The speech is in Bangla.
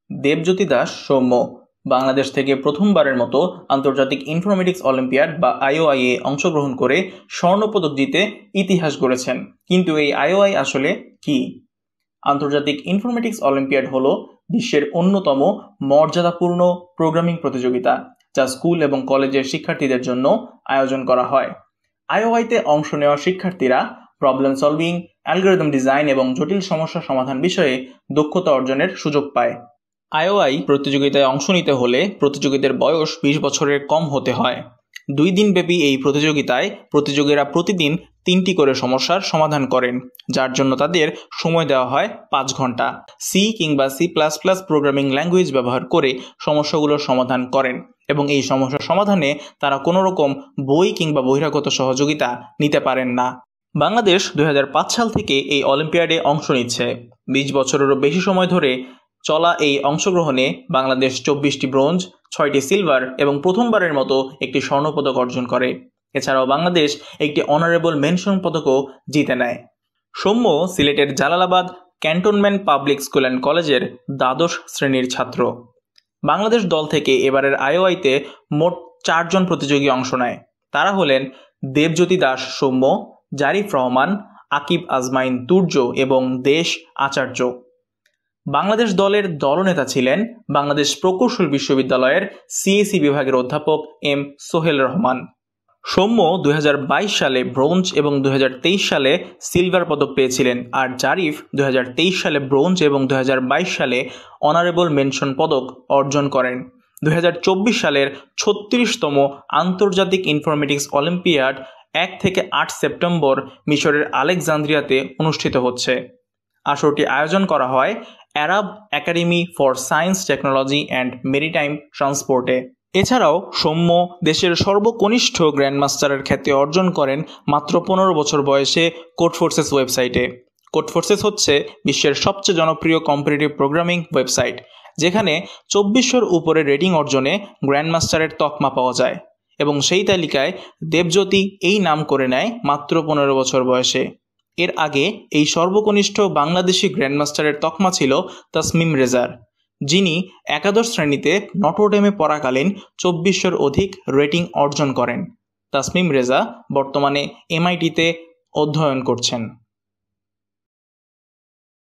দেবজ্যোতি দাস সৌম্য বাংলাদেশ থেকে প্রথমবারের মতো আন্তর্জাতিক ইনফরমেটিক্স অলিম্পিয়াড বা আইওআই-এ অংশগ্রহণ করে স্বর্ণপদক জিতে ইতিহাস গড়েছেন। কিন্তু এই আইওআই আসলে কি? আন্তর্জাতিক ইনফরমেটিক্স অলিম্পিয়াড হলো বিশ্বের অন্যতম মর্যাদাপূর্ণ প্রোগ্রামিং প্রতিযোগিতা, যা স্কুল এবং কলেজের শিক্ষার্থীদের জন্য আয়োজন করা হয়। আইওআই-তে অংশ নেওয়া শিক্ষার্থীরা প্রবলেম সলভিং, অ্যালগরিদম ডিজাইন এবং জটিল সমস্যা সমাধান বিষয়ে দক্ষতা অর্জনের সুযোগ পায়। আইওআই প্রতিযোগিতায় অংশ নিতে হলে প্রতিযোগীদের বয়স 20 বছরের কম হতে হয়। 2 দিনব্যাপী এই প্রতিযোগিতায় প্রতিযোগীরা প্রতিদিন 3টি করে সমস্যার সমাধান করেন, যার জন্য তাদের সময় দেওয়া হয় 5 ঘন্টা। সি কিংবা C++ প্রোগ্রামিং ল্যাঙ্গুয়েজ ব্যবহার করে সমস্যাগুলোর সমাধান করেন এবং এই সমস্যা সমাধানে তারা কোনো রকম বই কিংবা বহিরাগত সহযোগিতা নিতে পারেন না। বাংলাদেশ 2005 সাল থেকে এই অলিম্পিয়াডে অংশ নিচ্ছে। 20 বছরেরও বেশি সময় ধরে চলা এই অংশগ্রহণে বাংলাদেশ 24টি ব্রোঞ্জ, 6টি সিলভার এবং প্রথমবারের মতো একটি স্বর্ণপদক অর্জন করে। এছাড়াও বাংলাদেশ একটি অনারেবল মেনশন পদকও জিতে নেয়। সৌম্য সিলেটের Jalalabad cantonment public school and কলেজের দ্বাদশ শ্রেণীর ছাত্র। বাংলাদেশ দল থেকে এবারের আইওআই-তে মোট 4 জন প্রতিযোগী অংশ নেয়। তারা হলেন দেবজ্যোতি দাস সৌম্য, জারিফ রহমান, আকিব আজমাইন তুর্য এবং দেশ আচার্য। বাংলাদেশ দলের দলনেতা ছিলেন বাংলাদেশ প্রকৌশল বিশ্ববিদ্যালয়ের সিএসি বিভাগের অধ্যাপক এম সোহেল রহমান। সৌম্য 2022 সালে ব্রোঞ্জ এবং 2023 সালে সিলভার পদক পেয়েছিলেন, আর জারিফ 2023 সালে ব্রোঞ্জ এবং 2022 সালে অনারেবল মেনশন পদক অর্জন করেন। 2024 সালের 36তম আন্তর্জাতিক ইনফরমেটিক্স অলিম্পিয়াড 1 থেকে 8 সেপ্টেম্বর মিশরের আলেকজান্দ্রিয়াতে অনুষ্ঠিত হচ্ছে। আসরটি আয়োজন করা হয় Arab academy for science, technology and maritime ট্রান্সপোর্টে। এছাড়াও সৌম্য দেশের সর্বকনিষ্ঠ গ্র্যান্ডমাস্টারের খ্যাতি অর্জন করেন মাত্র 15 বছর বয়সে কোডফোর্সেস ওয়েবসাইটে। কোডফোর্সেস হচ্ছে বিশ্বের সবচেয়ে জনপ্রিয় কম্পিটিটিভ প্রোগ্রামিং ওয়েবসাইট, যেখানে 2400-এর উপরে রেটিং অর্জনে গ্র্যান্ডমাস্টারের তকমা পাওয়া যায়, এবং সেই তালিকায় দেবজ্যোতি এই নাম করে নেয় মাত্র 15 বছর বয়সে। এর আগে এই সর্বকনিষ্ঠ বাংলাদেশি গ্র্যান্ডমাস্টারের তকমা ছিল তাসমিম রেজার, যিনি একাদশ শ্রেণীতে নটরডেমে পড়াকালীন 2400-এর অধিক রেটিং অর্জন করেন। তাসমিম রেজা বর্তমানে MIT-তে অধ্যয়ন করছেন।